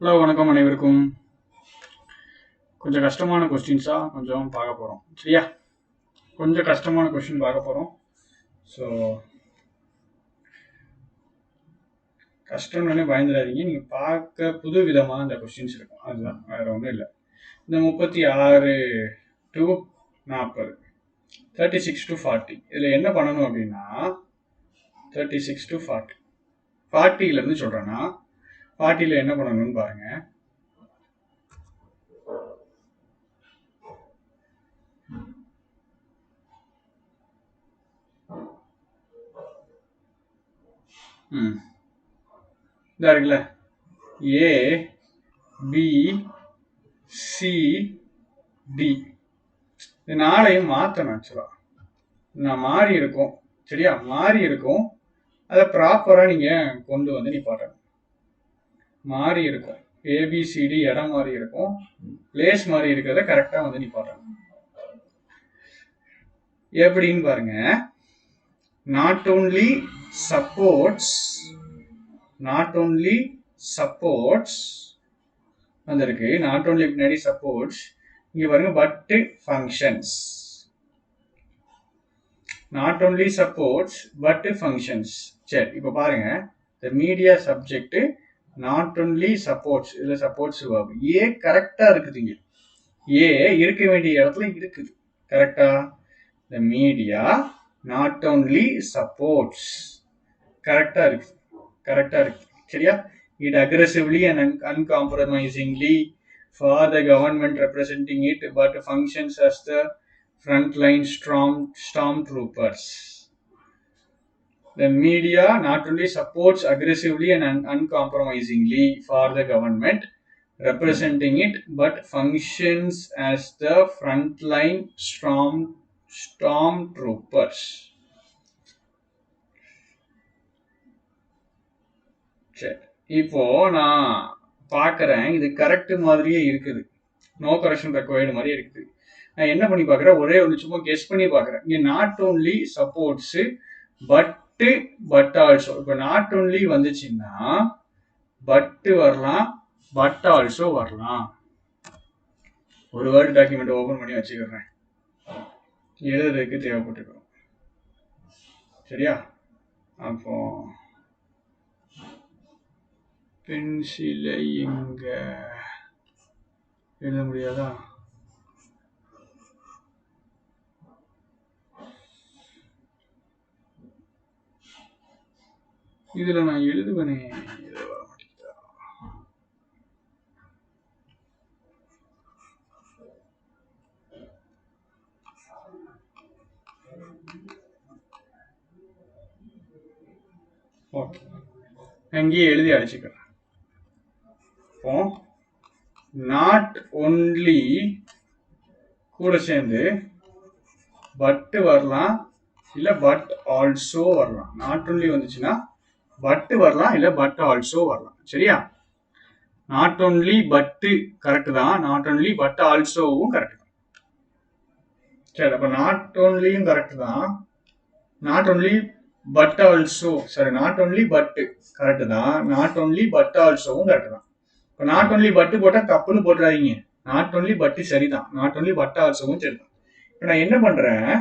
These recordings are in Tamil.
ஹலோ வணக்கம் அனைவருக்கும். கொஞ்சம் கஷ்டமான கொஸ்டின்ஸாக கொஞ்சம் பார்க்க போகிறோம். சரியா? கொஞ்சம் கஷ்டமான கொஸ்டின் பார்க்க போகிறோம். ஸோ கஷ்டம்னே பயந்துடாதீங்க. நீங்கள் பார்க்க புது விதமாக இந்த கொஸ்டின்ஸ் இருக்கும், அதுதான், வேறு ஒன்றும் இல்லை. இந்த 36 to 40, 36 to 40 இதில் என்ன பண்ணணும் அப்படின்னா 36 to 40, 40லேருந்து சொல்கிறேன்னா 40ல் என்ன பண்ணணும்னு பாருங்கள். இதா இருக்குல்ல, ஏ பி சி டி இது நாளையும் மாற்றணும். ஆக்சுவலாக நான் மாறி இருக்கும். சரியா? மாறி இருக்கும், அதை ப்ராப்பராக நீங்கள் கொண்டு வந்து நிப்பாட்டணும். மாறி இருக்கும், ஏபிசிடி இடம் மாறி இருக்கும், பிளேஸ் மாறி இருக்கிறத கரெக்டாக வந்து நிப்பாட்டணும். எப்படின்னு பாருங்க. நாட் ஓன்லி சப்போர்ட்ஸ் வந்திருக்கு. நாட் ஓன்லி பின்னாடி சப்போர்ட்ஸ் இங்க பாருங்க, but functions. Not only supports but functions. சரி, இப்போ பாருங்க, the media subject not only supports, இதுல சப்போர்ட்ஸ் verb. ஏ கரெக்டா இருக்குதுங்க. ஏ இருக்க வேண்டிய இடத்துல இருக்குது கரெக்டா. the media not only supports, கரெக்டா இருக்கு, கரெக்டா இருக்கு. சரியா? it aggressively and uncompromisingly for the government representing it but functions as the frontline stormtroopers. The media not only supports aggressively and uncompromisingly for the government representing it but functions as the frontline stormtroopers. சரி, இப்போ நான் பார்க்குறேன், இது கரெக்ட் மாதிரியே இருக்குது, நோ கரெக்ஷன் ரெக்வயர்டு மாதிரியே இருக்குது. நான் என்ன பண்ணி பார்க்குறேன், ஒரே ஒரு சும்மா கெஸ் பண்ணி பார்க்குறேன். இங்கே not only supports but also. இப்போ நாட் ஓன்லி வந்துச்சுன்னா பட்டு வரலாம், பட் ஆல்சோ வரலாம். ஒரு வேர்டு டாக்குமெண்ட் ஓப்பன் பண்ணி வச்சுக்கிறேன், எழுதுறதுக்கு தேவைப்பட்டுக்கிறோம். சரியா? அப்போ பென்சிலை எங்க எழுத முடியாதா? இதுல நான் எழுதுவனே, வர மாட்டேங்குதா? ஓகே, அங்கேயே எழுதி அடிச்சுக்கிறேன். நாட் ஒன்லி கூட சேர்ந்து பட்டு வரலாம், இல்ல பட் ஆல்சோ வரலாம். நாட் ஒன்லி வந்துச்சுன்னா பட்டு வரலாம், இல்ல பட் ஆல்சோ வரலாம். சரியா? நாட் ஒன்லி பட்டு கரெக்ட் தான், நாட் ஒன்லி பட் ஆல்சோவும் கரெக்ட் தான். சரி, அப்ப நாட் ஒன்லியும் கரெக்ட் தான், நாட் ஒன்லி பட் ஆல்சோ, சரி, நாட் ஒன்லி பட்டு கரெக்ட் தான், நாட் ஒன்லி பட் ஆல்சோவும் கரெக்ட் தான். இப்போ நாட் ஒன்லி பட்டு போட்டால் தப்புன்னு போட்டுறாதீங்க, நாட் ஒன்லி பட்டு சரிதான், நாட் ஒன்லி பட் ஆல்சோவும் சரிதான். இப்போ நான் என்ன பண்றேன்,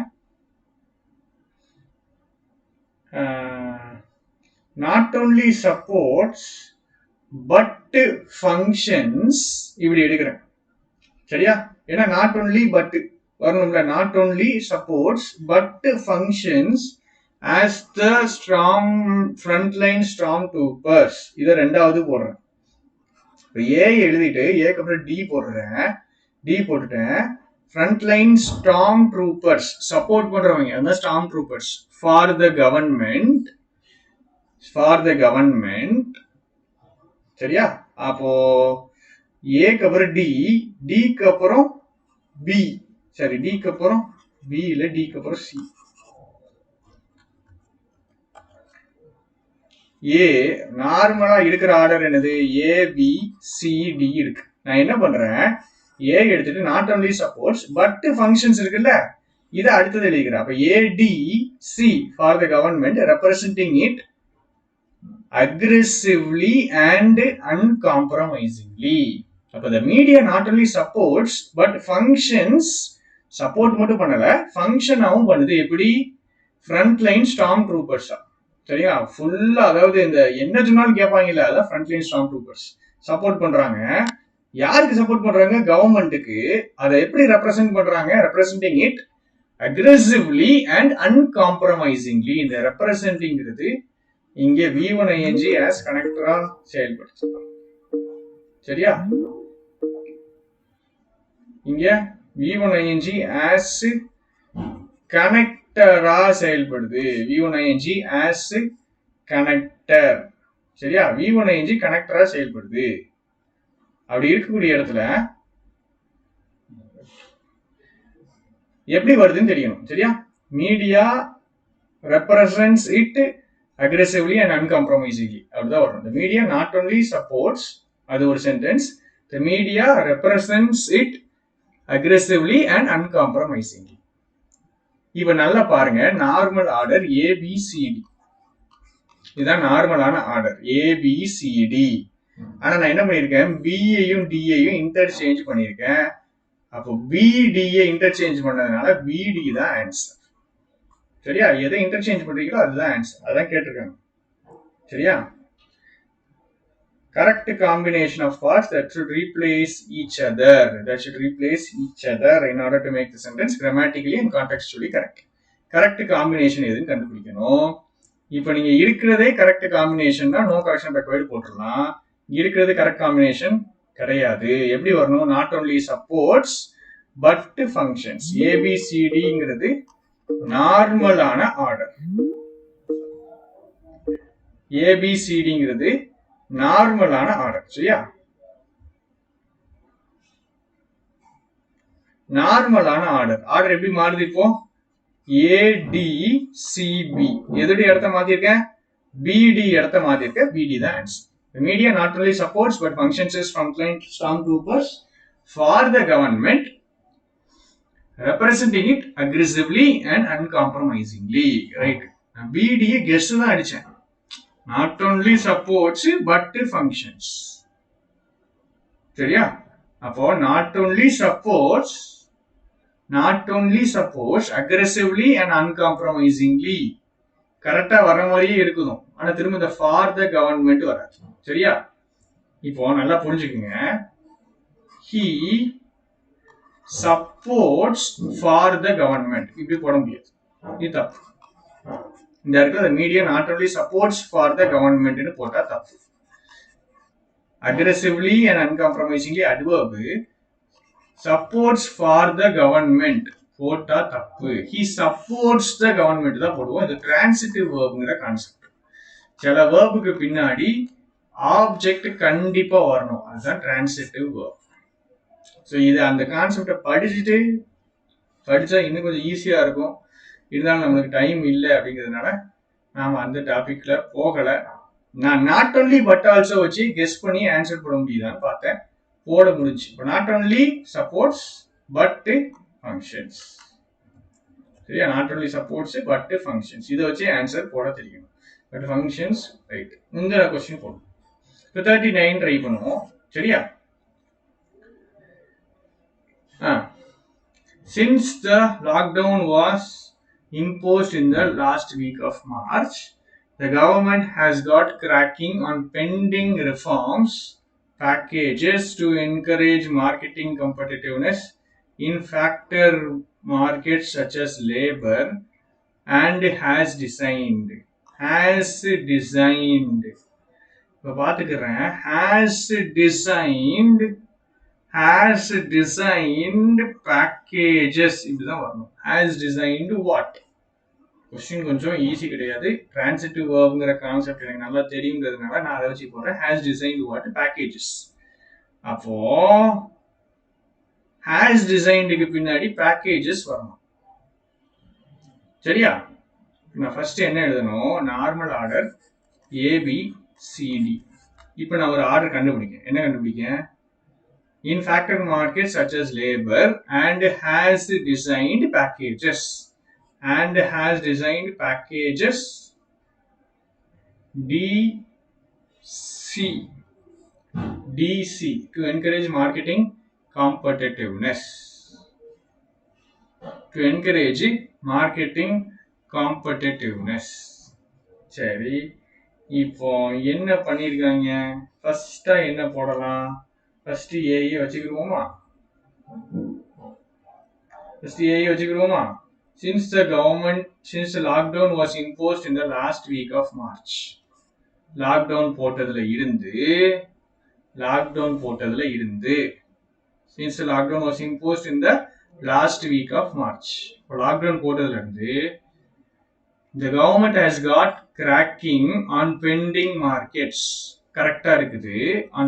not only supports but functions இப்படி எடுக்கிறேன். சரியா? ஏன்னா நாட் ஒன்லி பட் வரணும்ல, not only supports but functions as the frontline stormtroopers. இதை ரெண்டாவது போடுறேன். இப்போ ஏ எழுதிட்டு ஏக்கு அப்புறம் டி போடுறேன், டி போட்டுட்டேன். ஃப்ரண்ட்லைன் ஸ்டார்ம் ட்ரூப்பர்ஸ், சப்போர்ட் பண்றவங்க, அதான் storm troopers for the government, சரியா? அப்போ ஏக்கு அப்புறம் டி, டிக்கு அப்புறம் பி, சரி, டிக்கு அப்புறம் பி இல்ல டிக்கு அப்புறம் சி. ஏ நார்மலா இருக்கிற ஆர்டர் என்னது, ஏ பி சி டி இருக்கு. நான் என்ன பண்றேன், ஏ எடுத்துட்டு not only supports but functions இருக்குல்ல, இதை அடுத்தது எழுதிக்கிறேன். அப்ப AD C for the government representing it, aggressively and uncompromisingly. அப்ப the media not only supports but functions. Support மட்டும் பண்ணல, ஃபங்க்ஷனாவும் பண்ணுது. எப்படி? ஃப்ரண்ட்லைன் ஸ்டார்ம் ட்ரூப்பர்ஸா, சரியா? ஃபுல்லா, அதாவது இந்த என்ன சொன்னாலும் கேட்பாங்கல்ல, அதான் ஃப்ரண்ட்லைன் ஸ்டார்ம் ட்ரூப்பர்ஸ் சப்போர்ட் பண்றாங்க. யாருக்கு சப்போர்ட் பண்றாங்க? கவர்மெண்ட்டுக்கு. அதை எப்படி ரெப்ரசென்ட் பண்றாங்க? Representing it aggressively and uncompromisingly. இந்த ரெப்ரசென்டிங்கிறது இங்க V1ing as கனெக்டரா செயல்படுது, சரியா? இங்க V1ing as கனெக்டரா செயல்படுது. V1ing as கனெக்டர், சரியா? V1ing கனெக்டரா செயல்படுது. அப்படி இருக்கக்கூடிய இடத்துல எப்படி வருதுன்னு தெரியணும், சரியா? Media represents it aggressively and uncompromisingly. அப்படிதான் வரும். The media not only supports, அது ஒரு sentence. The media represents it aggressively and uncompromisingly. இப்ப நல்லா பாருங்க, நார்மல் ஆர்டர் ABCD. இதுதான் நார்மலான ஆர்டர் ABCD. ஆனா நான் என்ன பண்ணிருக்கேன்? B-ஐயும் D-ஐயும் இன்டர்சேஞ்ச் பண்ணிருக்கேன். அப்போ BD-யை இன்டர்சேஞ்ச் பண்ணதுனால BD தான் ஆன்சர், சரியா? எதை இன்டர்சேஞ்ச் பண்றீங்களோ அதுதான் ஆன்சர், அதான் கேட்டிருக்காங்க, சரியா? Correct combination of parts that should replace each other. That should replace each other in order to make the sentence grammatically and contextually correct. Correct combination எதுன்னு கண்டுபிடிக்கணும். இப்போ நீங்க இருக்கிறதே கரெக்ட் காம்பினேஷன்னா நோ கரெக்ஷன் ரெக்வயர்ட் போட்டுடலாம். இருக்கிறது கரெக்ட் காம்பினேஷன் கிடையாது. எப்படி வரணும்? Not only supports but functions. ABCDங்கிறது நார்மலான ஆர்டர். ABCDங்கிறது நார்மலான ஆர்டர், சரியா? நார்மலான ஆர்டர். ஆர்டர் எப்படி மாறுது? இப்போ ADCB எதுடைய இடத்த மாத்திருக்கேன்? BD இடத்த மாத்திருக்கேன். BD தான் answer. The media not only supports but functions as frontline stormtroopers for the government, representing it aggressively and uncompromisingly. Right? BD guess தான் அடிச்சேன். Not only supports but functions, சரியா? அப்போ not only supports aggressively and uncompromisingly கரெக்டா வர மாதிரியே இருக்குதும். ஆனா திரும்ப இந்த ஃபார் த கவர்மெண்ட் வராது, சரியா? இப்போ நல்லா புரிஞ்சுக்குங்க. he supports for the government இப்படி போட முடியாது, இது தப்பு. இந்த இடத்துல media not only supports for the government ன்னு போட்டா தப்பு. aggressively and uncompromisingly adverb, supports for the government போட்டா தப்பு. he supports the government தான் போடுவோம். இது transitive verbங்கிற கான்செப்ட். சில வேர்புக்கு பின்னாடி ஆப்ஜெக்ட் கண்டிப்பா வரணும், அதுதான் transitive verb. ஸோ இது அந்த கான்செப்டை படிச்சா இன்னும் கொஞ்சம் ஈஸியா இருக்கும். இருந்தாலும் நம்மளுக்கு டைம் இல்லை அப்படிங்கிறதுனால நாம அந்த டாபிக்ல போகல. நான் நாட் ஒன்லி பட் ஆல்சோ வச்சு கெஸ் பண்ணி ஆன்சர் போட முடியுதான்னு பார்த்தேன், போட முடிஞ்சு. இப்போ not only supports but functions, சரியா? Not only supports but functions, இதை வச்சு ஆன்சர் போட தெரியும். But functions right. இந்த கொஸ்டின் போடும். இப்போ 39 ட்ரை பண்ணுவோம், சரியா? Since the lockdown was imposed in the last week of March, the government has got cracking on pending reforms packages to encourage marketing competitiveness in factor markets such as labor, and has designed இப்போ பார்த்துக்கிறேன். has designed packages இப்படிதான் வரணும். has designed what? கொஸ்டின் கொஞ்சம் ஈஸி கிடையாது. டிரான்சிட்டிவ் வேர்ப்ங்கிற கான்செப்ட் எனக்கு நல்லா தெரியுங்கிறதுனால நான் அதை வச்சு போடுறேன். has designed what? packages. அப்போ has designedக்கு பின்னாடி packages வரணும், சரியா? நான் ஃபர்ஸ்ட் என்ன எழுதணும்? Normal order ABCD. இப்போ நான் ஒரு ஆர்டர் கண்டுபிடிக்கேன். என்ன கண்டுபிடிக்கேன்? in factor markets such as labor, and has designed packages. and has designed packages D C. DC, to encourage marketing competitiveness. To encourage marketing competitiveness. சரி, இப்போ என்ன பண்ணிருக்காங்க? ஃபர்ஸ்டா என்ன போடலாம்? ஃபர்ஸ்ட் ஏஐ வச்சுக்கிருவோமா? Since the lockdown was imposed in the last week of March. Lockdown போட்டதுல இருந்து since the lockdown was imposed in the last week of March. Lockdown போட்டதுல இருந்து the government has got cracking on pending markets. கரெக்டா இருக்குது. on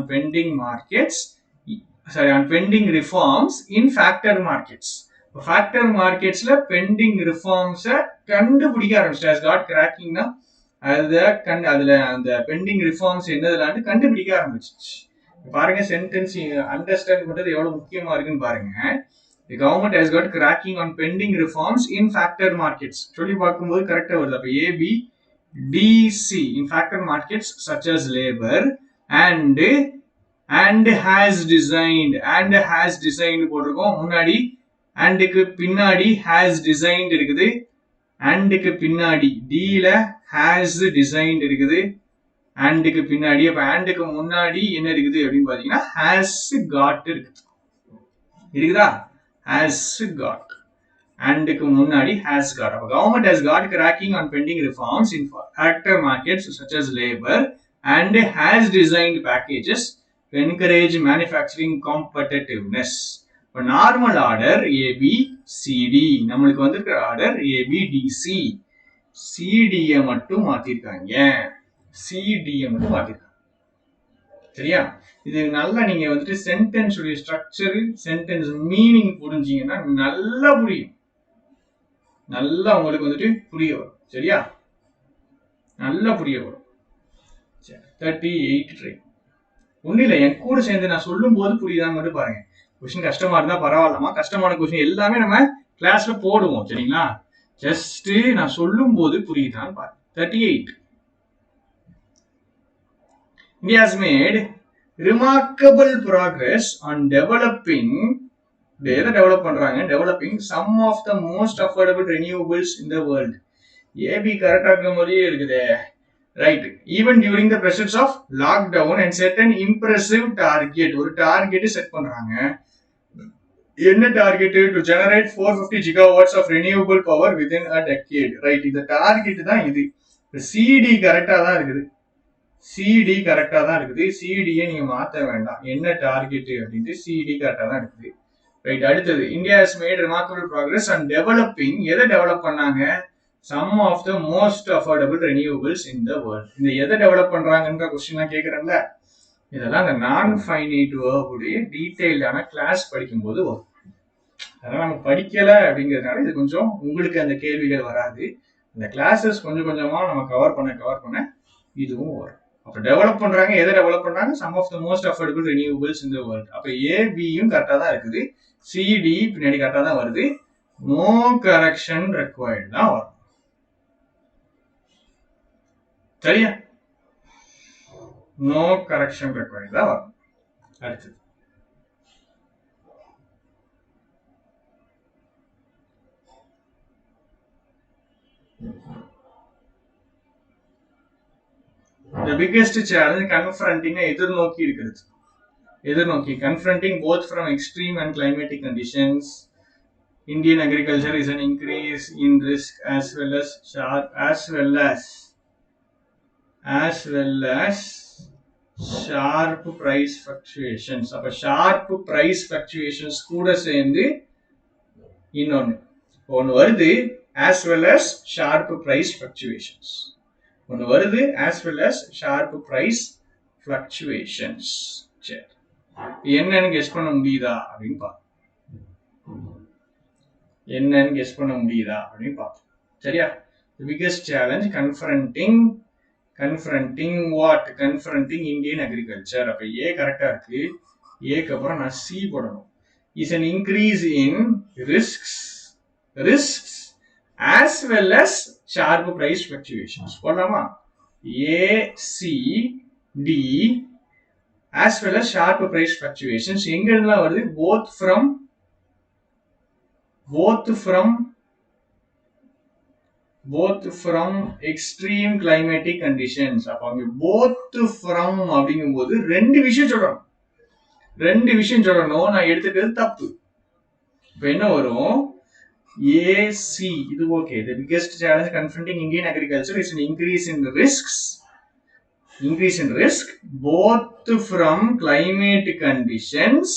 pending reforms in factor markets. factor marketsல pending reforms கண்டுபிடிக்க ஆரம்பிச்சிட்டு has got cracking னா அதுல அந்த பெண்டிங் ரிஃபார்ம்ஸ் என்னதுலான்னு கண்டுபிடிக்க ஆரம்பிச்சிச்சு. பாருங்க சென்டென்ஸ் அண்டர்ஸ்டாண்ட் பண்றது எவ்வளவு முக்கியமா இருக்குன்னு பாருங்க. The government has got cracking on pending reforms in factor markets. சொல்லி பார்க்கும்போது கரெக்டா வருது. அப்ப A, B, D, C in factor markets such as labor and has designed போட்டிருக்கோம். முன்னாடி andக்கு பின்னாடி has designed இருக்குது. andக்கு பின்னாடி Dல has designed இருக்குது. andக்கு பின்னாடி அப்ப andக்கு முன்னாடி என்ன இருக்குது அப்படின்னு பாத்தீங்கன்னா has got இருக்குதா? has got. andக்கு முன்னாடி has got. அப்ப government has got cracking on pending reforms in factor markets such as labor and has designed packages to encourage manufacturing competitiveness. இப்ப நார்மல் ஆர்டர் ABCD, நம்மளுக்கு வந்திருக்கிற ஆர்டர் ABDC. CDய மட்டும் மாத்திருக்காங்க. சரியா? இது நல்லா நீங்க வந்துட்டு சென்டென்ஸ் உடைய ஸ்ட்ரக்சர், சென்டென்ஸ் மீனிங் புரிஞ்சீங்கன்னா நல்லா புரியும். நல்லா உங்களுக்கு வந்துட்டு புரிய வரும். சரியா? நல்லா புரிய வரும். 38 ட்ரை. ஒன்னும் இல்லை, என் கூட சேர்ந்து நான் சொல்லும் போது புரியுதான்னு மட்டும் பாருங்க. கொஸ்டின் கஷ்டமா இருந்தா பரவாயில்லமா, கஷ்டமான கொஸ்டின் எல்லாமே நம்ம கிளாஸ்ல போடுவோம். சரிங்களா? ஜஸ்ட் நான் சொல்லும் போது புரியுதான்னு பாருங்க. 38. India has made remarkable progress on developing some of the most affordable renewables in the world. AB correct ஆகுற மாதிரியே இருக்குதே. Right. Even during the presence of lockdown and set an impressive target. ஒரு டார்கெட் செட் பண்றாங்க. என்ன target? to generate 450 gigawatts of renewable power within a decade. Right. இந்த டார்கெட் தான் இது. CD கரெக்டா தான் இருக்குது. சிடியை நீங்க மாத்த வேண்டாம். என்ன டார்கெட் அப்படின்ட்டு சிடி கரெக்டா தான் இருக்குது. ரைட். அடுத்தது, India has made remarkable progress on developing. எதை டெவலப் பண்ணாங்க? some of the most affordable renewables in the world. இந்த எதை டெவலப் பண்றாங்கன்ற கொஸ்டின்லாம் கேட்கறேன்ல, இதெல்லாம் அந்த நான் ஃபைனைட் வேர்ப் உடைய டீடைல்டான கிளாஸ் படிக்கும்போது வரும். அதெல்லாம் நம்ம படிக்கல அப்படிங்கிறதுனால இது கொஞ்சம் உங்களுக்கு அந்த கேள்விகள் வராது. இந்த கிளாஸஸ் கொஞ்சம் கொஞ்சமா நம்ம கவர் பண்ண இதுவும் வரும். அப்ப டெவலப் பண்றாங்க, எதை டெவலப் பண்றாங்க? Some of the most affordable renewables in the world. அப்ப ஏபியும் கரெக்டா தான் இருக்குது, சிடி பின்னாடி கரெக்டா தான் வருது. நோ கரெக்ஷன் ரெக்வயர்ட் தான் வரும். சரியா? நோ கரெக்ஷன் ரெக்வயர்ட் தான் வரும். அடுத்தது, the biggest challenge confronting எதிர்நோக்கி இருக்கிறது. confronting both from extreme and climatic conditions. Indian agriculture is an increase in risk as well as sharp price fluctuations. அப்ப sharp price fluctuations கூட சேர்ந்து ஒன்னு வருது, as well as sharp price fluctuations. ஒன்று வருது, as well as sharp price fluctuations. சரி, என்னன்னு கெஸ் பண்ண முடியுதா அப்படின்னு பார்ப்போம். சரியா? The biggest challenge confronting what? confronting Indian agriculture. அப்ப ஏ கரெக்டா இருக்கு, ஏக்கு அப்புறம் நான் சி போடணும். is an increase in risks as well as sharp price fluctuations. போடலாமா? A, C, D as well as sharp price fluctuations எங்க இருந்தெல்லாம் வருது both from extreme climatic conditions. அப்ப அங்க both from அப்படிங்கும்போது ரெண்டு விஷயம் சொல்லணும். நான் எடுத்துக்கிறது தப்பு. இப்ப என்ன வரும்? AC இது okay. The biggest challenge confronting Indian agriculture is an increase in risk both from climate conditions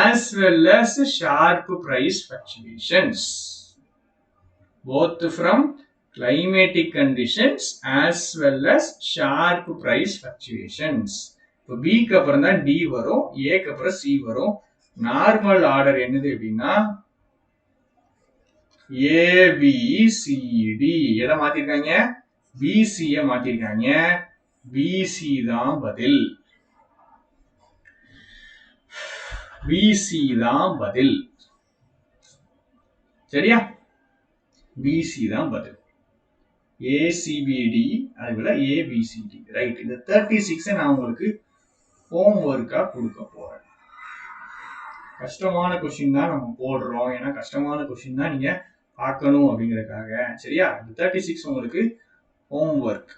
as well as sharp price fluctuations. Both from climatic conditions as well as sharp price fluctuations. இப்போ B க்கு அப்புறம் தான் D வரும், A க்கு அப்புறம் C வரும். நார்மல் ஆர்டர் என்னது அப்படின்னா ABCD. எதை மாத்திருக்காங்க? BC மாத்திருக்காங்க. BC தான் பதில். சரியா? BC தான் பதில். ACBD அதுபோல ABCD. ரைட். இந்த 36 நான் உங்களுக்கு ஹோம் ஒர்க்கா கொடுக்க போறேன். கஷ்டமான கொஸ்டின் தான் நம்ம போடுறோம். ஏன்னா கஷ்டமான கொஸ்டின் தான் நீங்க பார்க்கணும் அப்படிங்கறதுக்காக. சரியா? இந்த 36 உங்களுக்கு ஹோம் ஒர்க்.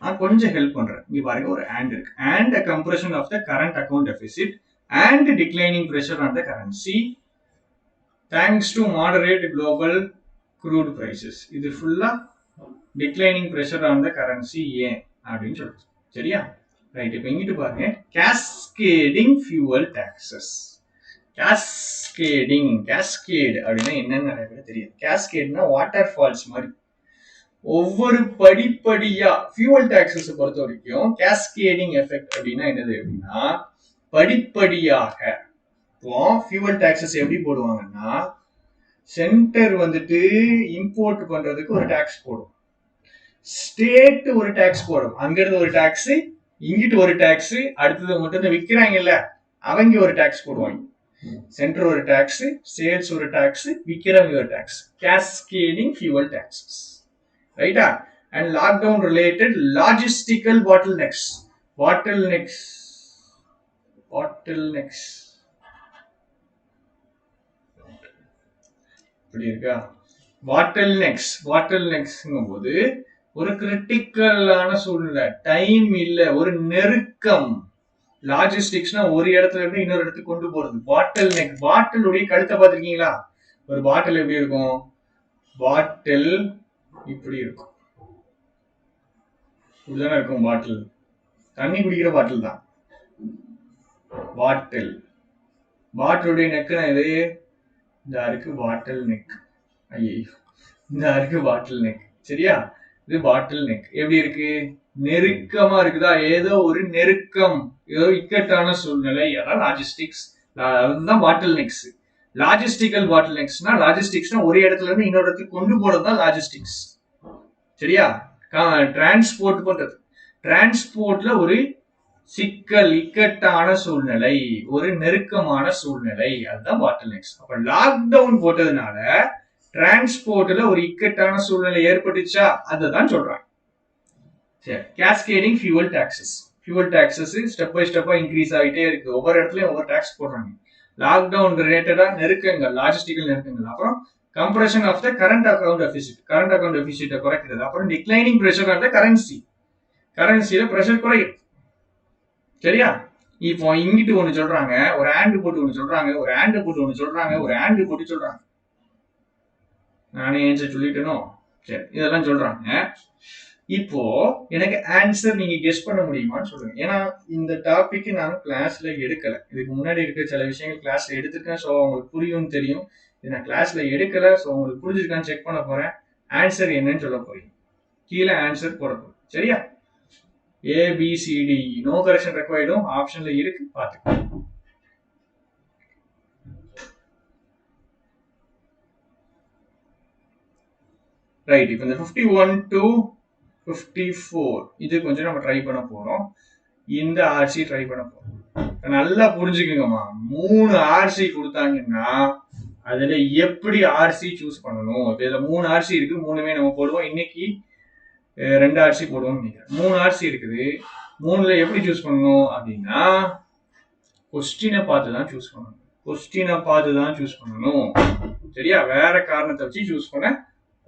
நான் கொஞ்சம் ஹெல்ப் பண்றேன். இங்க பாருங்க ஒரு and இருக்கு. And a compression of the current account deficit and declining pressure on the currency thanks to moderate global crude prices. இது ஃபுல்லா declining pressure on the currency ஏன் அப்படின்னு சொல்லுது. சரியா? ரைட். இப்போ இங்கிட்டு பாருங்க cascading fuel taxes. cascade அப்படின்னா என்னன்னு நிறைய பேர் தெரியும். cascadeனா வாட்டர் ஃபால்ஸ் மாதிரி ஒவ்வொரு படிப்படியா ஃபியூவல் டாக்ஸஸ் பொறுத்த வரைக்கும் cascading எஃபெக்ட் அப்படின்னா என்னது அப்படின்னா படிப்படியாக. இப்போ ஃபியூவல் டாக்ஸஸ் எப்படி போடுவாங்கன்னா சென்டர் வந்துட்டு இம்போர்ட் பண்றதுக்கு ஒரு டாக்ஸ் போடும், ஸ்டேட் ஒரு டாக்ஸ் போடும், அங்கிருந்து ஒரு டாக்ஸ், இங்கிட்டு ஒரு டாக்ஸ், அடுத்தது மட்டும் விற்கிறாங்கல்ல அவங்க ஒரு டாக்ஸ் போடுவாங்க. சென்டர் ஒரு டாக்ஸ், சேல்ஸ் ஒரு டாக்ஸ், விற்கிறவங்க ஒரு டாக்ஸ். cascading fuel taxes. ரைட்டா? and lockdown related logistical bottlenecks. இப்படி இருக்கா? பாட்டில்நெக்ஸ்ங்கும் போது ஒரு கிரிட்டிக்கலான சூழ்நிலை, டைம் இல்ல, ஒரு நெருக்கம். லாஜிஸ்டிக்ஸ்னா ஒரு இடத்துல இருந்து இன்னொரு இடத்துக்கு கொண்டு போறது. பாட்டில்நெக். பாட்டிலுடைய கழுத்தை பார்த்திருக்கீங்களா? ஒரு பாட்டில் எப்படி இருக்கும்? பாட்டில் இப்படி இருக்கும். இப்படிதானே இருக்கும் பாட்டில். தண்ணி குடிக்கிற பாட்டில் தான் பாட்டிலுடைய நெக்கு இது. இந்த இருக்கு பாட்டில் நெக். ஐயோ, இந்த இருக்கு பாட்டில் நெக். சரியா? இது பாட்டில் நெக். எப்படி இருக்கு? நெருக்கமா இருக்குதா? ஏதோ ஒரு நெருக்கம், ஏதோ இக்கட்டான சூழ்நிலை. அதான் லாஜிஸ்டிக்ஸ். அதுதான் பாட்டில் நெக்ஸ். லாஜிஸ்டிக்கல் பாட்டில் நெக்ஸ்னா லாஜிஸ்டிக்ஸ்னா ஒரு இடத்துல இருந்து இன்னொரு இடத்துக்கு கொண்டு போறதுதான் லாஜிஸ்டிக்ஸ். சரியா? டிரான்ஸ்போர்ட் பண்றது. டிரான்ஸ்போர்ட்ல ஒரு சிக்கல், இக்கட்டான சூழ்நிலை, ஒரு நெருக்கமான சூழ்நிலை, அதுதான் பாட்டில் நெக்ஸ். அப்ப லாக்டவுன் போட்டதுனால டிரான்ஸ்போர்ட்ல ஒரு இக்கட்டான சூழ்நிலை ஏற்பட்டுச்சா? அதுதான் சொல்றாங்க. சரி. cascading fuel taxes. Step by ஸ்டெப்பா இன்க்ரீஸ் ஆகிட்டே இருக்கு. ஒவ்வொரு இடத்துலயும் ஒவ்வொரு டாக்ஸ் போடுறாங்க. லாக்டவுன் ரிலேட்டடா நெருக்கங்கள், லாஜிஸ்டிக்கல் நெருக்கங்கள். அப்புறம் compression of the current account deficit குறைக்கிறது. அப்புறம் declining pressure on the கரன்சில பிரஷர் குறையும். சரியா? இப்போ இங்கிட்டு ஒண்ணு சொல்றாங்க, ஒரு ஆண்ட் போட்டு ஒண்ணு சொல்றாங்க, ஒரு ஆண்ட் போட்டு ஒண்ணு சொல்றாங்க, ஒரு ஆண்ட் போட்டு சொல்றாங்க. நானே ஆன்சர் சொல்லிட்டேனோ? சரி, இதெல்லாம் சொல்றாங்க. இப்போ எனக்கு ஆன்சர் நீங்க கெஸ் பண்ண முடியுமான்னு சொல்லுங்க. ஏன்னா இந்த டாபிக் நான் கிளாஸ்ல எடுக்கல. இதுக்கு முன்னாடி இருக்க சில விஷயங்கள் கிளாஸ்ல எடுத்திருக்கேன். ஸோ உங்களுக்கு புரியும் தெரியும். இது நான் கிளாஸ்ல எடுக்கல. ஸோ உங்களுக்கு புரிஞ்சிருக்கான்னு செக் பண்ண போறேன். ஆன்சர் என்னன்னு சொல்ல போறீங்க. கீழே ஆன்சர் போட போறேன். சரியா? ABCD நோ கரெக்ஷன் ரெக்வயர்டும் ஆப்ஷன்ல இருக்கு, பாத்துக்கோங்க. ரைட். இப்போ இந்த 51 to 54 இது கொஞ்சம் நம்ம ட்ரை பண்ண போறோம். இந்த ஆர்சி ட்ரை பண்ண போறோம். நல்லா புரிஞ்சுக்கோங்கம்மா. 3 ஆர்சி கொடுத்தாங்கன்னா அதுல எப்படி ஆர்சி சூஸ் பண்ணணும். இதுல 3 ஆர்சி இருக்கு. 3மே நம்ம போடுவோம். இன்னைக்கு 2 RC போடுவோம்னு நினைக்கிறேன். 3 RC இருக்குது. 3ல எப்படி சூஸ் பண்ணணும் அப்படின்னா கொஸ்டினை பார்த்து தான் சூஸ் பண்ணணும். சரியா? வேற காரணத்தை வச்சு சூஸ் பண்ண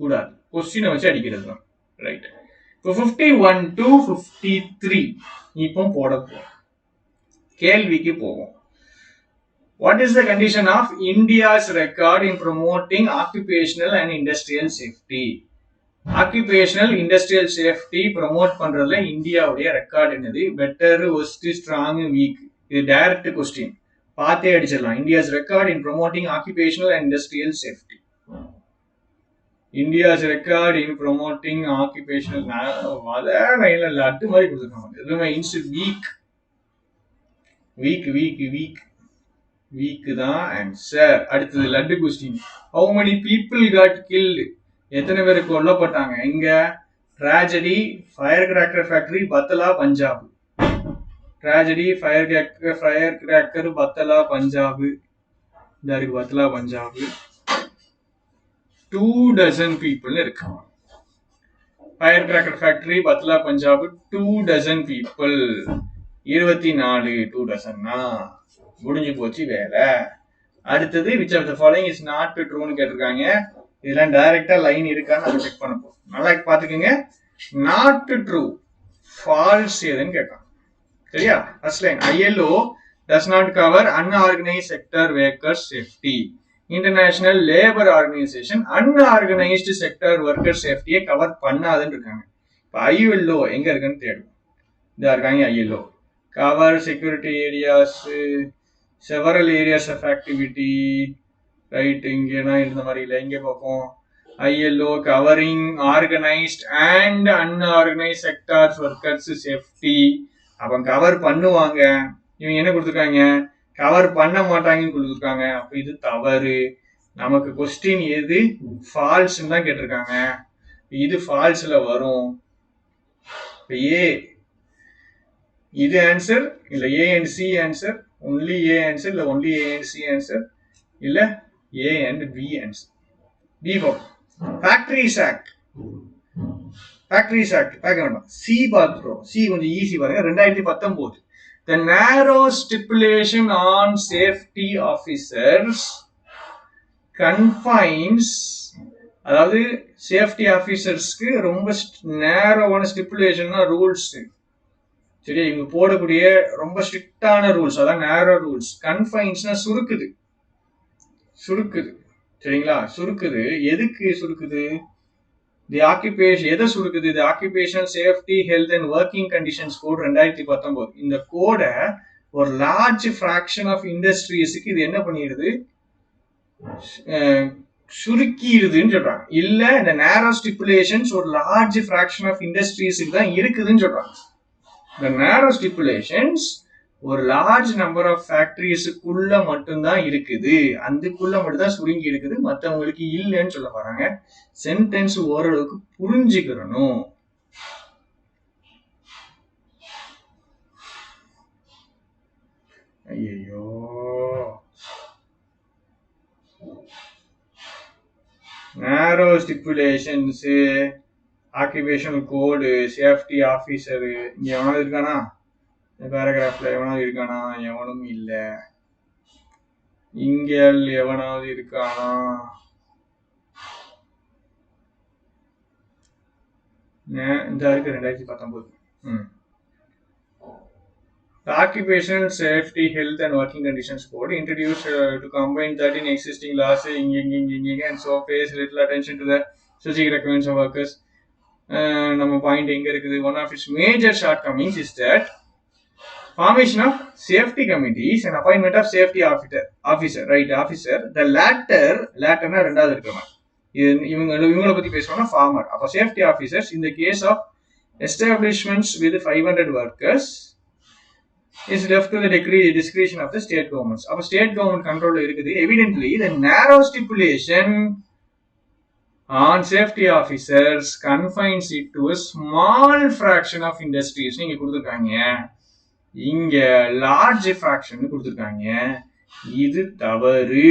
கூடாது. கொஸ்டினை வச்சு அடிக்கிறது தான். ரைட். இப்போ 51 to 53 இப்போ போட போறோம். கேள்விக்கு போவோம். What is the condition of India's record in promoting occupational and industrial safety? Occupational industrial safety promote பண்றதுல இந்தியாவுடைய ரெக்கார்ட் என்னது? Better, worst, strong, week. இது டைரக்ட் கொஸ்டின். பார்த்தே அடிச்சிடலாம். India's record in promoting occupational and industrial safety. India's record in promoting occupational laddu மாதிரி கொடுத்துருக்காங்க. எதுவுமே வீக் தான் ஆன்சர். அடுத்தது லட்டு question. How many people got killed? எத்தனை பேர் கொல்லப்பட்டாங்க? எங்க? Tragedy fire cracker factory, Batala, Punjab. Tragedy fire cracker Batala, Punjab. இந்த இருக்கு பத்தலா, பஞ்சாப். 2 dozen people இருக்காங்க. Fire cracker factory, Batala, Punjab. 2 dozen people. 24 2 dozenனா முடிஞ்சு போச்சு வேலை. அடுத்தது which of the following is not true கேட்டிருக்காங்க. இதெல்லாம் டைரக்டா லைன் இருக்கான்னு நம்ம செக் பண்ண போறோம். நல்லா பாத்துக்கோங்க. நாட் ட்ரூ, ஃபால்ஸ் எதுன்னு கேட்காங்க. சரியா? First line ILO does not cover unorganized sector workers safety. International labour organisation unorganised sector worker சேஃப்டியை கவர் பண்ணாதுன்னு இருக்காங்க. இப்போ ILO எங்க இருக்குன்னு தேடுவோம். இதா இருக்காங்க ILO. Cover security areas, several areas of activity. Right. இங்கன்னா இந்த மாதிரி இல்லை. இங்கே பார்ப்போம். ILO covering organised and unorganised sectors workers safety. அப்போ கவர் பண்ணுவாங்க. இவங்க என்ன கொடுத்துருக்காங்க? கவர் பண்ண மாட்டாங்கன்னு கொடுத்துருக்காங்க. அப்போ இது தவறு. நமக்கு கொஸ்டின் எது? ஃபால்ஸ்ன்னு தான் கேட்டிருக்காங்க. இது ஃபால்ஸ்ல வரும். ஏ இது ஆன்சர் இல்ல A and C answer, only A answer இல்ல only A and C answer இல்ல A and B answer. B போகும். ஃபேக்டரிஸ் ஆக்ட் பார்க்க வேண்டாம். C பார்த்துறோம். C கொஞ்சம் ஈஸி பாருங்க. 2019 the narrow stipulation on safety officers confines, அதாவது சேஃப்டி ஆபீசர்ஸ்க்கு ரொம்ப நேரோவான ஸ்டிப்புலேஷன்னா ரூல்ஸ். சரி, இவங்க போடக்கூடிய ரொம்ப ஸ்ட்ரிக்டான ரூல்ஸ், அதான் நேரோ ரூல்ஸ். கன்ஃபைன்ஸ்னா சுருக்குது. சரிங்களா? சுருக்குது. எதுக்கு சுருக்குது? தி ஆக்குபேஷன் எதை சுருக்குது? The occupational safety health and working conditions code 2019. இந்த கோடை ஒரு லார்ஜ் ஃபிராக்ஷன் ஆஃப் இண்டஸ்ட்ரீஸுக்கு இது என்ன பண்ணிடுது? சுருக்கிடுதுன்னு சொல்றாங்க. இல்ல இந்த நேரோ ஸ்டிப்புலேஷன்ஸ் ஒரு லார்ஜ் ஃபிராக்ஷன் ஆஃப் இண்டஸ்ட்ரீஸுக்கு தான் இருக்குதுன்னு சொல்றாங்க. The narrow stipulations ஒரு லார்ஜ் நம்பர் ஆஃப் ஃபேக்டரிஸுக்குள்ள மட்டும்தான் இருக்குது. அதுக்குள்ள மட்டும் தான் சுருங்கி இருக்குது. மற்றவங்களுக்கு இல்லைன்னு சொல்ல வராங்க. சென்டென்ஸ் ஓரளவுக்கு புரிஞ்சுக்கிறணும். ஐயோ, நேரோ ஸ்டிப்புலேஷன்ஸ், ஆக்குபேஷனல் கோடு, சேஃப்டி ஆஃபீஸர். இங்க எவனாவது இருக்கானா? இந்த பேராகிராஃப்ல எவனாவது இருக்கானா? எவனும் இல்ல. இங்க எவனாவது இருக்கானா? இந்த இருக்கு 2019. The Occupational Safety, Health and Working Conditions Code introduced to combine 13 existing laws and so pays little attention to the specific requirements of workers. நம்ம பாயிண்ட் எங்க இருக்குது? One of its major shortcomings is that formation of safety committees and appointment of safety officer, right? Officer. The latterனா ரெண்டாவது இருக்கணும். இவங்களை பத்தி பேசுறோம்னா farmer. அப்போ safety officers in the case of establishments with 500 workers is left to the discretion of the state governments. அப்போ state government control இருக்குது. Evidently, the narrow stipulation on safety officers confines it to a small fraction of industries. நீங்க கொடுத்துருக்காங்க. இங்க லார்ஜ் ஃபிராக்ஷன் கொடுத்துருக்காங்க. இது தவறு.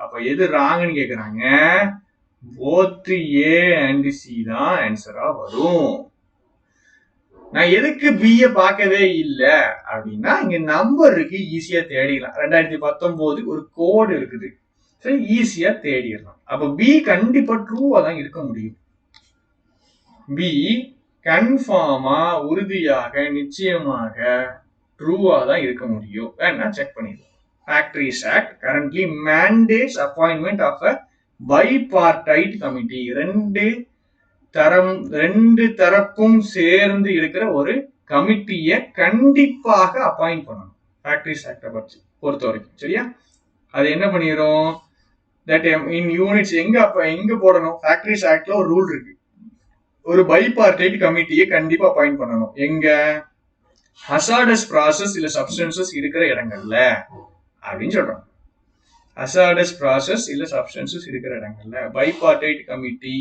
அப்ப எது ராங்னு கேக்குறாங்க? போத் A and C தான் ஆன்சரா வரும். நான் எதுக்கு பிஏ பார்க்கவே இல்லை அப்படின்னா இங்க நம்பர் இருக்கு, ஈஸியா தேடிடலாம். 2019 ஒரு கோடு இருக்குது, சரி ஈஸியா தேடிடலாம். அப்ப பி கண்டிப்பா ட்ரூவா தான் இருக்க முடியும். பி கன்ஃபார்மா, உறுதியாக, நிச்சயமாக ட்ரூவா தான் இருக்க முடியும். வேணா செக் பண்ணிடுவோம். Factories Act currently mandates appointment of a bipartite committee. ரெண்டு தரப்பும் சேர்ந்து இருக்கிற ஒரு கமிட்டியை கண்டிப்பாக அப்பாயிண்ட் பண்ணணும். ஃபேக்டரிஸ் ஆக்டை பொறுத்த வரைக்கும், சரியா? அது என்ன பண்ணிடும், தட் இன் யூனிட்ஸ் எங்க போடணும்? ஃபேக்டரிஸ் ஆக்ட்ல ஒரு ரூல் இருக்கு, ஒரு பைபார்டைட் கமிட்டியை கண்டிப்பா அப்பாயிண்ட் பண்ணணும். எங்க? ஹசார்டஸ் ப்ராசஸ் இல்ல சப்ஸ்டன்சஸ் இருக்கிற இடங்கள்ல அப்படின்னு சொல்றோம். ஹசார்டஸ் ப்ராசஸ் இல்ல சப்ஸ்டன்சஸ் இருக்கிற இடங்கள்ல பைபார்டைட் கமிட்டி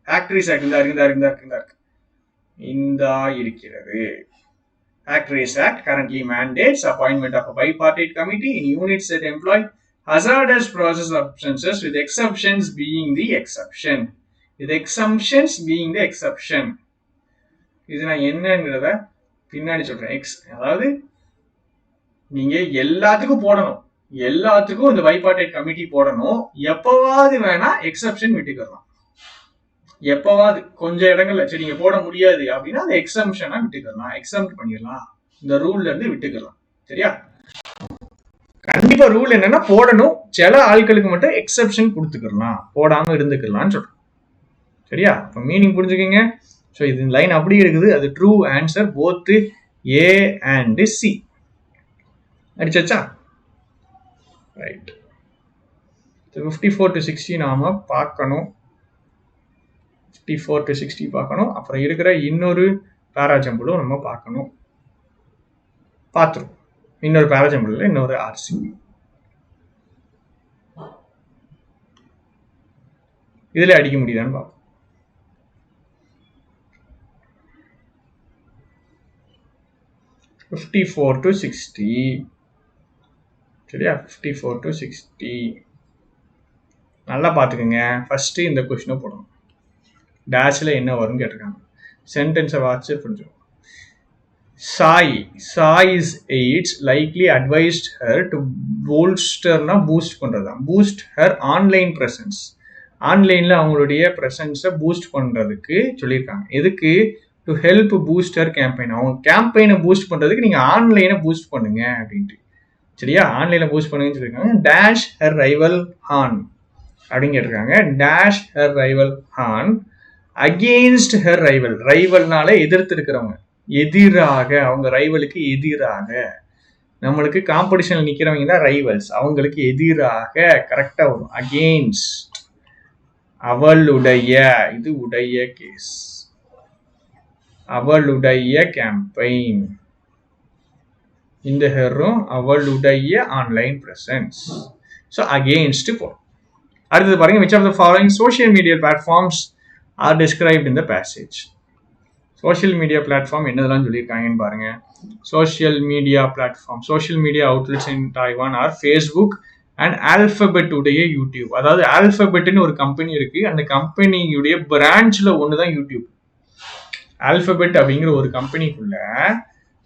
ஃபேக்டரிஸ் ஆக்ட் இந்தா இருக்கிறது. Factories Act currently mandates appointment of a bipartite committee in units that employ hazardous process substances with exceptions being the exception. இது நான் என்னங்கிறத பின்னாடி சொல்றேன். அதாவது நீங்க எல்லாத்துக்கும் போடணும், எல்லாத்துக்கும் இந்த பைபார்டைட் கமிட்டி போடணும். எப்பவாவது வேணா எக்ஸப்ஷன் விட்டுக்கலாம், எப்பவாவது கொஞ்சம் இடங்கள்ல சரி நீங்க போட முடியாது அப்படின்னா அதை எக்ஸம்ஷனா விட்டுக்கலாம், எக்ஸம்ட் பண்ணிடலாம், இந்த ரூல்ல இருந்து விட்டுக்கலாம். சரியா? கண்டிப்பா ரூல் என்னன்னா போடணும், சில ஆட்களுக்கு மட்டும் எக்ஸப்ஷன் கொடுத்துக்கலாம், போடாம இருந்துக்கலாம்னு சொல்றோம். சரியா? இப்போ மீனிங் புரிஞ்சுக்கீங்க. ஸோ இது லைன் அப்படி இருக்குது, அது true answer both A and C. அடிச்சாச்சா? ரைட். 54 to 60 நாம பார்க்கணும், 54 to 60 பார்க்கணும். அப்புறம் இருக்கிற இன்னொரு பேராஜம்பிளும் நம்ம பார்க்கணும். பார்த்துரும் இன்னொரு பேராஜம்பிள், இன்னொரு ஆர்சி. இதுல அடிக்க முடியுதான்னு பார்ப்போம். 54 to 60. சரியா? 54 to 60 நல்லா பார்த்துக்குங்க. ஃபர்ஸ்ட் இந்த கொஸ்டினை போடணும். டேஷ்ல என்ன வரும்னு கேட்டிருக்காங்க. சென்டென்ஸை வாட்சி புரிஞ்சுக்கணும். Sai is aides likely advised her to போல்ஸ்டர்னா பூஸ்ட் பண்றதுதான், பூஸ்ட் ஹர் ஆன்லைன் ப்ரெசன்ஸ். ஆன்லைன்ல அவங்களுடைய ப்ரெசன்ஸை பூஸ்ட் பண்றதுக்கு சொல்லியிருக்காங்க. எதுக்கு? To help boost her campaign. அவங்க கேம்பெயினை பூஸ்ட் பண்றதுக்கு நீங்க ஆன்லைனை பூஸ்ட் பண்ணுங்க அப்படின்ட்டு. சரியா? ஆன்லைன்ல பூஸ்ட் பண்ணுங்கன்னு சொல்லியிருக்காங்க. டேஷ் ஹர் ரைவல் ஹான் அப்படின்னு கேட்டிருக்காங்க. டேஷ் ஹர் ரைவல் ஹான் அகெயின்ஸ்ட் ஹர் ரைவல். ரைவல்னால எதிர்த்து இருக்கிறவங்க, எதிராக, அவங்க ரைவலுக்கு எதிராக. நம்மளுக்கு காம்படிஷன்ல நிக்கிறவங்க தான் ரைவல்ஸ், அவங்களுக்கு எதிராக கரெக்டா வரும். அகெயின்ஸ்ட் அவளுடைய, இது உடைய கேஸ், அவளுடைய கேம்பெயின். இந்த ஹெரும் அவளுடைய ஆன்லைன் பிரசன்ஸ். ஸோ அகெயின்ஸ்ட் போடும். அடுத்தது பாருங்க, which of the following social media platforms are described in the passage? Social media platform என்னதெல்லாம் சொல்லியிருக்காங்கன்னு பாருங்க. Social media platform, social media outlets in Taiwan are Facebook and Alphabet உடைய யூடியூப். அதாவது ஆல்பபெட்னு ஒரு கம்பெனி இருக்கு, அந்த கம்பெனியுடைய பிரான்ச்ல ஒன்று தான் யூடியூப். ஆல்பபெட் அப்படிங்கிற ஒரு கம்பெனிக்குள்ள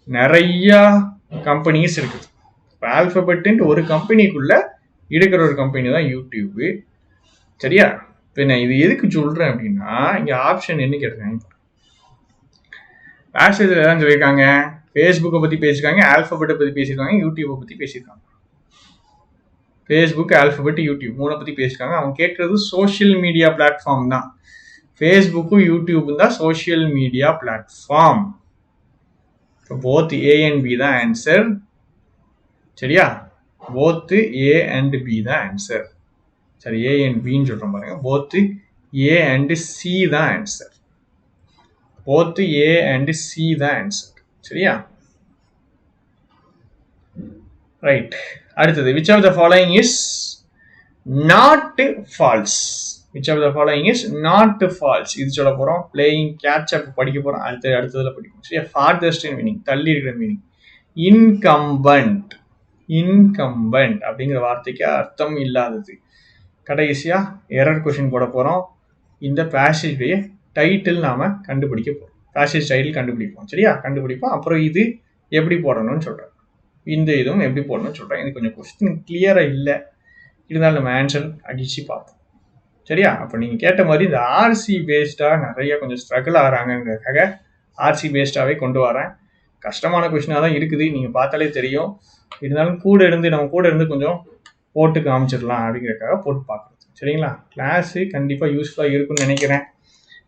நிறைய கம்பெனிஸ் இருக்குது. இப்போ ஆல்பபெட்ன்ட்டு ஒரு கம்பெனிக்குள்ள இருக்கிற ஒரு கம்பெனி தான் யூடியூப். சரியா? இப்போ நான் இது எதுக்கு சொல்றேன் அப்படின்னா, இங்க ஆப்ஷன் என்ன கேட்டிருக்காங்க, பேசேஜில் தான் சொல்லியிருக்காங்க. ஃபேஸ்புக்கை பற்றி பேசியிருக்காங்க, ஆல்பபெட்டை பற்றி பேசியிருக்காங்க, யூடியூப்பை பற்றி பேசியிருக்காங்க. ஃபேஸ்புக், ஆல்பபெட், யூடியூப் மூணை பற்றி பேசியிருக்காங்க. அவங்க கேட்கறது சோஷியல் மீடியா பிளாட்ஃபார்ம் தான். ஃபேஸ்புக்கும் யூடியூப்பும் தான் social media platform. Both A and B தான் ஆன்சர். சரியா? போத் ஏ அண்ட் பி தான் ஆன்சர். சரி, ஏ அண்ட் பின்னு சொல்றோம் பாருங்க. போத் ஏ அண்ட் சி தான் answer. Both A and C தான் ஆன்சர். சரியா? ரைட். அடுத்தது, which of the following is not false? which of the following is not false? இது சொல்ல போறோம். playing catch up படிக்க போறோம். அடுத்ததுல படிக்கும். சரியா? farthest meaning, தள்ளி இருக்கிற மீனிங். இன்கம்பண்ட் அப்படிங்கிற வார்த்தைக்கு அர்த்தம் இல்லாதது. கடைசியா எரர் கொஸ்டின் போட போறோம். இந்த பேசேஜுடைய டைட்டில் நாம கண்டுபிடிக்க போறோம். ஃபேஷன் ஸ்டைல் கண்டுபிடிப்போம். சரியா? கண்டுபிடிப்போம். அப்புறம் இது எப்படி போடணும்னு சொல்கிறேன். இந்த இதுவும் எப்படி போடணும்னு சொல்கிறேன். இது கொஞ்சம் கொஸ்டின் கிளியராக இல்லை, இருந்தாலும் நம்ம ஆன்சர் அடித்து பார்ப்போம். சரியா? அப்போ நீங்கள் கேட்ட மாதிரி இந்த ஆர்சி பேஸ்டாக நிறைய கொஞ்சம் ஸ்ட்ரகிள் ஆகிறாங்கிறதுக்காக ஆர்சி பேஸ்டாகவே கொண்டு வரேன். கஷ்டமான கொஸ்டினாக தான் இருக்குது, நீங்கள் பார்த்தாலே தெரியும். இருந்தாலும் நம்ம கூட இருந்து கொஞ்சம் போட்டு காமிச்சிடலாம் அப்படிங்கிறதுக்காக போட்டு பார்க்குறது. சரிங்களா? கிளாஸு கண்டிப்பாக யூஸ்ஃபுல்லாக இருக்குன்னு நினைக்கிறேன்.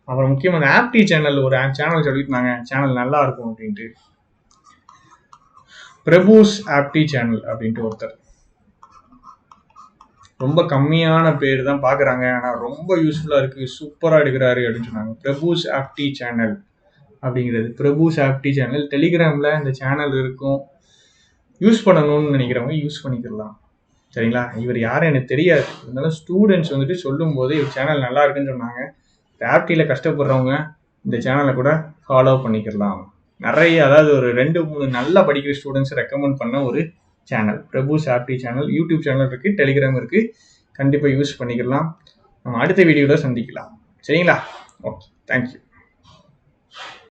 அப்புறம் முக்கியமாக இந்த ஆப்டி சேனல் ஒரு சேனல் சொல்லியிருந்தாங்க, சேனல் நல்லா இருக்கும் அப்படின்ட்டு. பிரபுஸ் ஆப்டி சேனல் அப்படின்ட்டு ஒருத்தர், ரொம்ப கம்மியான பேர் தான் பார்க்குறாங்க, ஆனால் ரொம்ப யூஸ்ஃபுல்லாக இருக்குது, சூப்பராக எடுக்கிறாரு அப்படின்னு சொன்னாங்க. பிரபுஸ் ஆப்டி சேனல் அப்படிங்கிறது, பிரபுஸ் ஆப்டி சேனல் டெலிகிராமில் இந்த சேனல் இருக்கும். யூஸ் பண்ணணும்னு நினைக்கிறவங்க யூஸ் பண்ணிக்கலாம். சரிங்களா? இவர் யாரும் எனக்கு தெரியாது, இருந்தாலும் ஸ்டூடெண்ட்ஸ் வந்துட்டு சொல்லும் போது இவர் சேனல் நல்லா இருக்குன்னு சொன்னாங்க. ஆப்டியில் கஷ்டப்படுறவங்க இந்த சேனலை கூட ஃபாலோ பண்ணிக்கலாம். நிறைய, அதாவது ஒரு 2-3 நல்லா படிக்கிற ஸ்டூடெண்ட்ஸ் ரெக்கமெண்ட் பண்ண ஒரு channel Prabhu's ஆப்டி channel. YouTube channel இருக்குது, டெலிகிராம் இருக்குது, கண்டிப்பாக யூஸ் பண்ணிக்கலாம். நம்ம அடுத்த வீடியோவில் சந்திக்கலாம். சரிங்களா? Okay, thank you.